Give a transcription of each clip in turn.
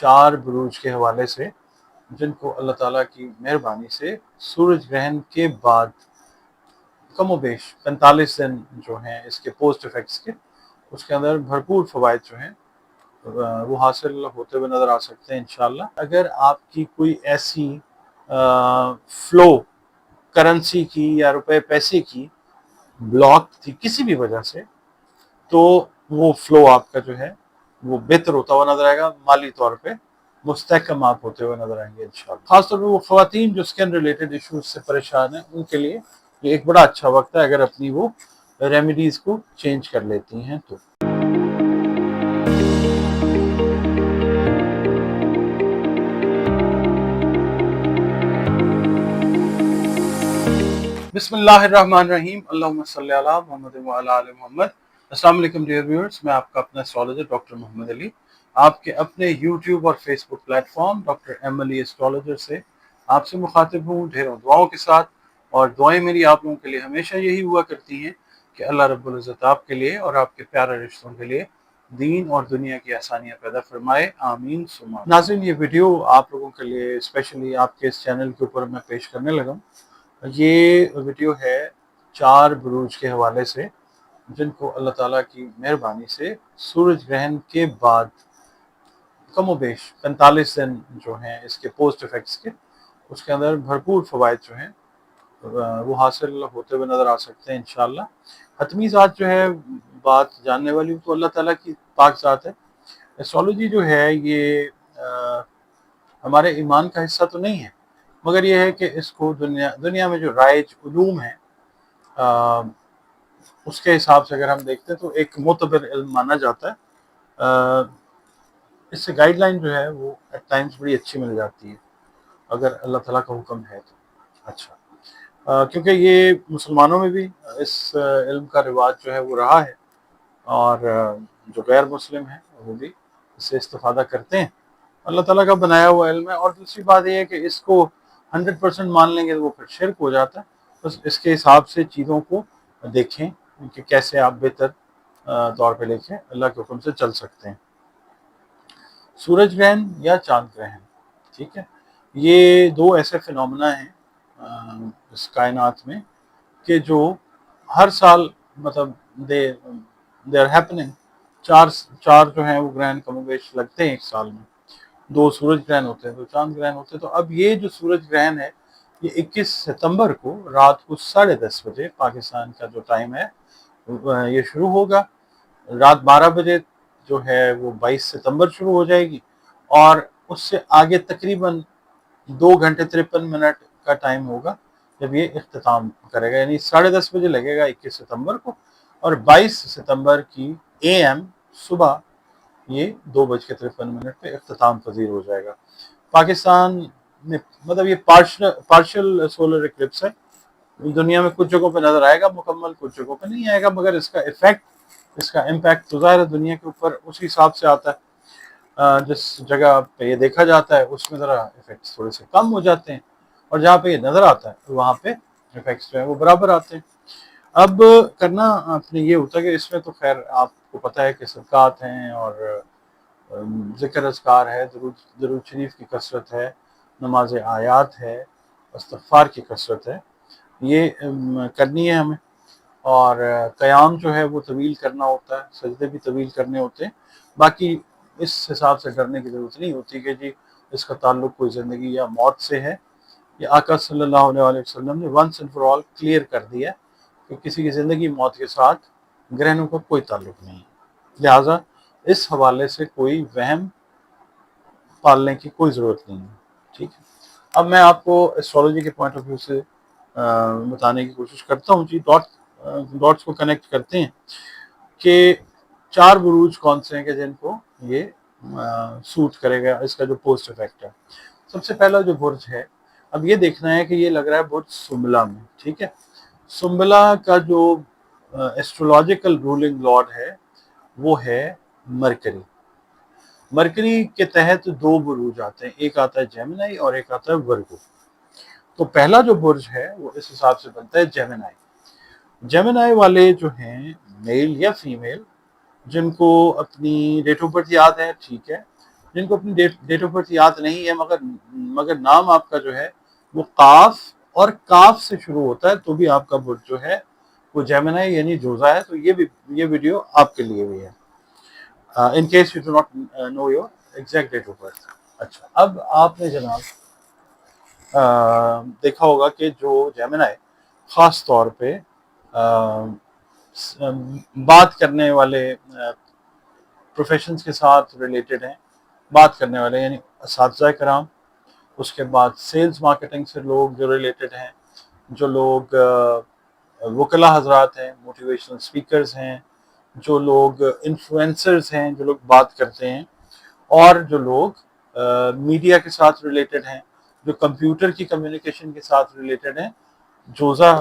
4 بروج کے حوالے سے جن کو اللہ تعالیٰ کی مہربانی سے سورج گرہن کے بعد کم و بیش 45 دن جو ہیں اس کے پوسٹ افیکٹس کے، اس کے اندر بھرپور فوائد جو ہیں وہ حاصل ہوتے ہوئے نظر آ سکتے ہیں انشاءاللہ۔ اگر آپ کی کوئی ایسی فلو کرنسی کی یا روپے پیسے کی بلاک تھی کسی بھی وجہ سے، تو وہ فلو آپ کا جو ہے وہ بہتر ہوتا ہوا نظر آئے گا، مالی طور پہ مستحکم آپ ہوتے ہوئے نظر آئیں گے انشاءاللہ۔ خاص طور پہ وہ خواتین جو اسکن ریلیٹڈ ایشوز سے پریشان ہیں، ان کے لیے یہ ایک بڑا اچھا وقت ہے اگر اپنی وہ ریمیڈیز کو چینج کر لیتی ہیں تو۔ بسم اللہ الرحمن الرحیم، اللہم صلی علی محمد وعلی آل محمد۔ السلام علیکم ڈیئر ویورز، میں آپ کا اپنا اسٹرالوجر ڈاکٹر محمد علی، آپ کے اپنے یوٹیوب اور فیس بک پلیٹ فارم ڈاکٹر ایم علی اسٹرالوجر سے آپ سے مخاطب ہوں ڈھیروں دعاؤں کے ساتھ، اور دعائیں میری آپ لوگوں کے لیے ہمیشہ یہی ہوا کرتی ہیں کہ اللہ رب العزت آپ کے لیے اور آپ کے پیارے رشتوں کے لیے دین اور دنیا کی آسانیاں پیدا فرمائے، آمین ثم آمین۔ ناظرین، یہ ویڈیو آپ لوگوں کے لیے اسپیشلی آپ کے اس چینل کے اوپر میں پیش کرنے لگا ہوں۔ یہ ویڈیو ہے 4 بروج کے حوالے سے جن کو اللہ تعالیٰ کی مہربانی سے سورج گرہن کے بعد کم و بیش 45 دن جو ہیں اس کے پوسٹ افیکٹس کے، اس کے اندر بھرپور فوائد جو ہیں وہ حاصل ہوتے ہوئے نظر آ سکتے ہیں انشاءاللہ۔ حتمی ذات جو ہے بات جاننے والی تو اللہ تعالیٰ کی پاک ذات ہے۔ ایسٹرالوجی جو ہے یہ ہمارے ایمان کا حصہ تو نہیں ہے، مگر یہ ہے کہ اس کو دنیا میں جو رائج علوم ہیں اس کے حساب سے اگر ہم دیکھتے ہیں تو ایک معتبر علم مانا جاتا ہے۔ اس سے گائیڈ لائن جو ہے وہ ایٹ ٹائمز بڑی اچھی مل جاتی ہے اگر اللہ تعالیٰ کا حکم ہے تو۔ اچھا، کیونکہ یہ مسلمانوں میں بھی اس علم کا رواج جو ہے وہ رہا ہے، اور جو غیر مسلم ہیں وہ بھی اس سے استفادہ کرتے ہیں، اللہ تعالیٰ کا بنایا ہوا علم ہے۔ اور دوسری بات یہ ہے کہ اس کو 100% مان لیں گے تو وہ پھر شرک ہو جاتا ہے۔ بس اس کے حساب سے چیزوں کو دیکھیں کہ کیسے آپ بہتر طور پہ لکھیں، اللہ کے حکم سے چل سکتے ہیں۔ سورج گرہن یا چاند گرہن، ٹھیک ہے، یہ دو ایسے فنومنا ہیں اس کائنات میں کہ جو ہر سال مطلب دے آر ہیپننگ۔ چار جو ہیں وہ گرہن کم و بیش لگتے ہیں ایک سال میں، 2 سورج گرہن ہوتے ہیں، 2 چاند گرہن ہوتے ہیں۔ تو اب یہ جو سورج گرہن ہے یہ 21 ستمبر کو رات کو 10:30 بجے پاکستان کا جو ٹائم ہے یہ شروع ہوگا۔ رات 12 بجے جو ہے وہ 22 ستمبر شروع ہو جائے گی، اور اس سے آگے تقریباً 2 گھنٹے 53 منٹ کا ٹائم ہوگا جب یہ اختتام کرے گا، یعنی 10:30 بجے لگے گا 21 ستمبر کو، اور 22 ستمبر کی AM صبح یہ 2:53 پہ اختتام پذیر ہو جائے گا۔ پاکستان میں مطلب یہ پارشل سولر ایکلپس ہے، دنیا میں کچھ جگہوں پہ نظر آئے گا مکمل، کچھ جگہوں پہ نہیں آئے گا، مگر اس کا ایفیکٹ، اس کا امپیکٹ تو ظاہر ہے دنیا کے اوپر اس حساب سے آتا ہے۔ جس جگہ پہ یہ دیکھا جاتا ہے اس میں ذرا ایفیکٹس تھوڑے سے کم ہو جاتے ہیں، اور جہاں پہ یہ نظر آتا ہے وہاں پہ ایفیکٹس جو ہیں وہ برابر آتے ہیں۔ اب کرنا آپ نے یہ ہوتا ہے کہ اس میں تو خیر آپ کو پتہ ہے کہ صدقات ہیں، اور ذکر اذکار ہے، درود شریف کی کثرت ہے، نماز آیات ہے، استغفار کی کثرت ہے، یہ کرنی ہے ہمیں۔ اور قیام جو ہے وہ طویل کرنا ہوتا ہے، سجدے بھی طویل کرنے ہوتے ہیں۔ باقی اس حساب سے ڈرنے کی ضرورت نہیں ہوتی کہ جی اس کا تعلق کوئی زندگی یا موت سے ہے۔ یہ آقا صلی اللہ علیہ وسلم نے once and for all clear کر دیا کہ کسی کی زندگی موت کے ساتھ گرہنوں کا کوئی تعلق نہیں ہے، لہٰذا اس حوالے سے کوئی وہم پالنے کی کوئی ضرورت نہیں ہے، ٹھیک ہے۔ اب میں آپ کو ایسٹرالوجی کے پوائنٹ آف ویو سے بتانے کی کوشش کرتا ہوں، جی ڈاٹس کو کنیکٹ کرتے ہیں کہ 4 بروج کون سے ہیں کہ جن کو یہ سوٹ کرے گا، اس کا جو پوسٹ افیکٹ ہے۔ سب سے پہلا جو برج ہے، اب یہ دیکھنا ہے کہ یہ لگ رہا ہے برج سنبلہ میں، ٹھیک ہے۔ سنبلہ کا جو ایسٹرولوجیکل رولنگ لارڈ ہے وہ ہے مرکری۔ مرکری کے تحت 2 بروج آتے ہیں، ایک آتا ہے جیمنائی اور ایک آتا ہے ورگو۔ تو پہلا جو برج ہے وہ اس حساب سے بنتا ہے جیمنائی۔ جیمنائی والے جو ہیں میل یا فیمیل، جن کو اپنی ڈیٹ آف برتھ یاد ہے، ٹھیک ہے، جن کو اپنی ڈیٹ آف برتھ یاد نہیں ہے مگر نام آپ کا جو ہے وہ قاف اور کاف سے شروع ہوتا ہے، تو بھی آپ کا برج جو ہے وہ جیمنائی یعنی جوزا ہے. تو یہ ویڈیو آپ کے لیے بھی ہے in case you do not know your exact date of birth. اچھا، اب آپ نے جناب دیکھا ہوگا کہ جو جیمنائی خاص طور پہ بات کرنے والے پروفیشنز کے ساتھ ریلیٹڈ ہیں، بات کرنے والے یعنی اساتذہ کرام، اس کے بعد سیلز مارکیٹنگ سے لوگ جو ریلیٹڈ ہیں، جو لوگ وکلا حضرات ہیں، موٹیویشنل اسپیکرز ہیں، جو لوگ انفلوئنسرز ہیں، جو لوگ بات کرتے ہیں، اور جو لوگ میڈیا کے ساتھ ریلیٹڈ ہیں، جو کمپیوٹر کی کمیونیکیشن کے ساتھ ریلیٹڈ ہیں. جوزا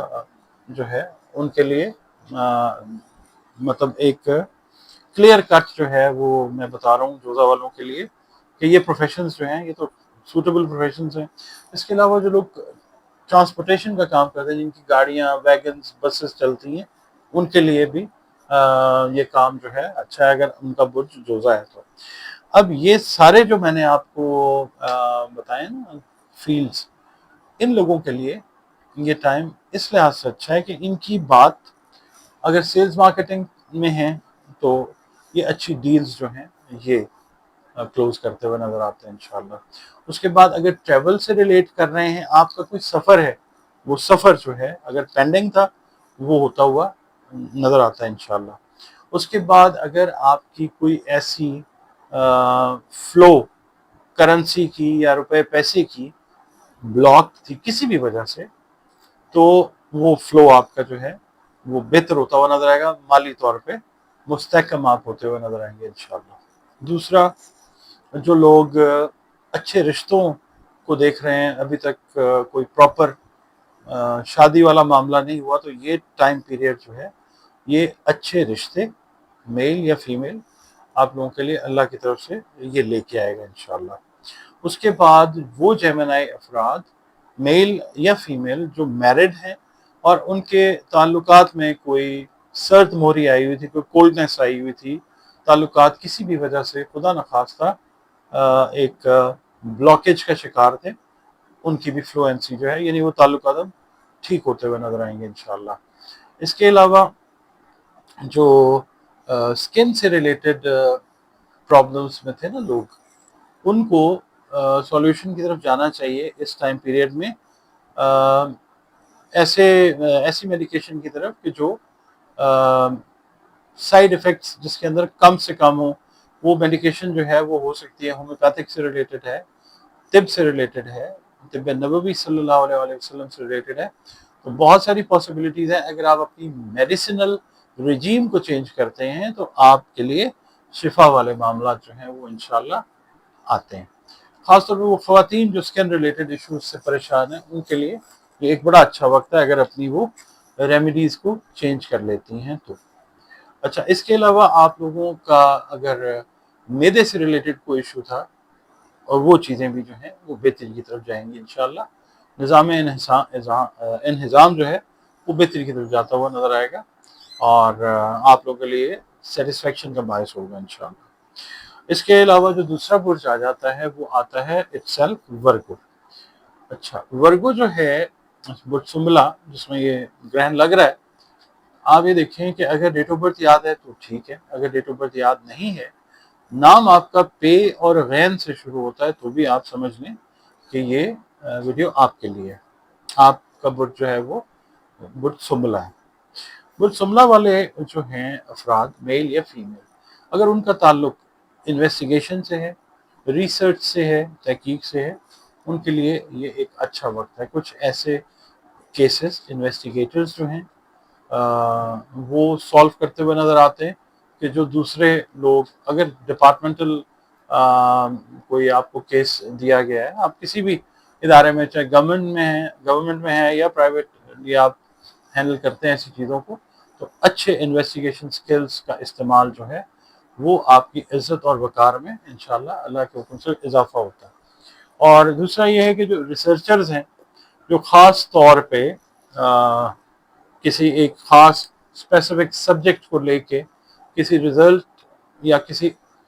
جو ہے ان کے لیے مطلب ایک کلیئر کٹ جو ہے وہ میں بتا رہا ہوں جوزا والوں کے لیے کہ یہ پروفیشنز جو ہیں یہ تو سوٹیبل پروفیشنز ہیں. اس کے علاوہ جو لوگ ٹرانسپورٹیشن کا کام کرتے ہیں، جن کی گاڑیاں، ویگنز، بسز چلتی ہیں، ان کے لیے بھی یہ کام جو ہے اچھا ہے اگر ان کا برج جوزا ہے تو. اب یہ سارے جو میں نے آپ کو بتائے نا فیلڈز، ان لوگوں کے لیے یہ ٹائم اس لحاظ سے اچھا ہے کہ ان کی بات اگر سیلز مارکیٹنگ میں ہیں تو یہ اچھی ڈیلز جو ہیں یہ کلوز کرتے ہوئے نظر آتے ہیں انشاءاللہ. اس کے بعد اگر ٹریول سے ریلیٹ کر رہے ہیں، آپ کا کوئی سفر ہے، وہ سفر جو ہے اگر پینڈنگ تھا وہ ہوتا ہوا نظر آتا ہے انشاءاللہ. اس کے بعد اگر آپ کی کوئی ایسی فلو کرنسی کی یا روپے پیسے کی بلاک تھی کسی بھی وجہ سے، تو وہ فلو آپ کا جو ہے وہ بہتر ہوتا ہوا نظر آئے گا، مالی طور پہ مستحکم آپ ہوتے ہوئے نظر آئیں گے انشاءاللہ. دوسرا، جو لوگ اچھے رشتوں کو دیکھ رہے ہیں، ابھی تک کوئی پراپر شادی والا معاملہ نہیں ہوا، تو یہ ٹائم پیریڈ جو ہے یہ اچھے رشتے میل یا فیمیل آپ لوگوں کے لیے اللہ کی طرف سے یہ لے کے آئے گا انشاءاللہ. اس کے بعد وہ جیمنائی افراد میل یا فیمیل جو میرڈ ہیں اور ان کے تعلقات میں کوئی سرد مہری آئی ہوئی تھی، کوئی کولڈنس آئی ہوئی تھی، تعلقات کسی بھی وجہ سے خدا نخواستہ ایک بلاکیج کا شکار تھے، ان کی بھی فلوئنسی جو ہے یعنی وہ تعلقات اب ٹھیک ہوتے ہوئے نظر آئیں گے انشاءاللہ. اس کے علاوہ جو سکن سے ریلیٹڈ پرابلمس میں تھے نا لوگ، ان کو سولوشن کی طرف جانا چاہیے اس ٹائم پیریڈ میں، ایسی میڈیکیشن کی طرف کہ جو سائیڈ ایفیکٹس جس کے اندر کم سے کم ہوں. وہ میڈیکیشن جو ہے وہ ہو سکتی ہے ہومیوپیتھک سے ریلیٹڈ ہے، طب سے ریلیٹڈ ہے، طب نبوی صلی اللہ علیہ وسلم سے ریلیٹڈ ہے. تو بہت ساری پاسبلٹیز ہیں. اگر آپ اپنی میڈیسنل رجیم کو چینج کرتے ہیں تو آپ کے لیے شفا والے معاملات جو ہیں وہ انشاءاللہ آتے ہیں. خاص طور پہ وہ خواتین جو اسکن ریلیٹڈ ایشوز سے پریشان ہیں ان کے لیے یہ ایک بڑا اچھا وقت ہے اگر اپنی وہ ریمیڈیز کو چینج کر لیتی ہیں تو. اچھا، اس کے علاوہ آپ لوگوں کا اگر معدے سے ریلیٹڈ کوئی ایشو تھا اور وہ چیزیں بھی جو ہیں وہ بہتری کی طرف جائیں گی انشاءاللہ. نظام انہضام جو ہے وہ بہتری کی طرف جاتا ہوا نظر آئے گا اور آپ لوگوں کے لیے سیٹسفیکشن کا باعث ہوگا انشاءاللہ. اس کے علاوہ جو دوسرا برج آ جاتا ہے وہ آتا ہے اٹسیلف ورگو. اچھا، ورگو جو ہے برج سنبلا جس میں یہ گرہن لگ رہا ہے، آپ یہ دیکھیں کہ اگر ڈیٹ آف برتھ یاد ہے تو ٹھیک ہے، اگر ڈیٹ آف برتھ یاد نہیں ہے، نام آپ کا پے اور غین سے شروع ہوتا ہے، تو بھی آپ سمجھ لیں کہ یہ ویڈیو آپ کے لیے ہے. آپ کا برج جو ہے وہ برج سنبلا ہے. برج سنبلا والے جو ہیں افراد میل یا فیمیل، اگر ان کا تعلق انویسٹیگیشن سے ہے، ریسرچ سے ہے، تحقیق سے ہے، ان کے لیے یہ ایک اچھا وقت ہے. کچھ ایسے کیسز انویسٹیگیٹرز جو ہیں وہ سولو کرتے ہوئے نظر آتے ہیں کہ جو دوسرے لوگ، اگر ڈپارٹمنٹل کوئی آپ کو کیس دیا گیا ہے، آپ کسی بھی ادارے میں چاہے گورنمنٹ میں ہے یا پرائیویٹ، یا آپ ہینڈل کرتے ہیں ایسی چیزوں کو، تو اچھے انویسٹیگیشن سکلز کا استعمال جو ہے وہ آپ کی عزت اور وقار میں انشاءاللہ اللہ کے حکم سے اضافہ ہوتا ہے. اور دوسرا یہ ہے کہ جو ریسرچرز ہیں جو خاص طور پہ کسی ایک خاص اسپیسیفک سبجیکٹ کو لے کے کسی رزلٹ یا کسی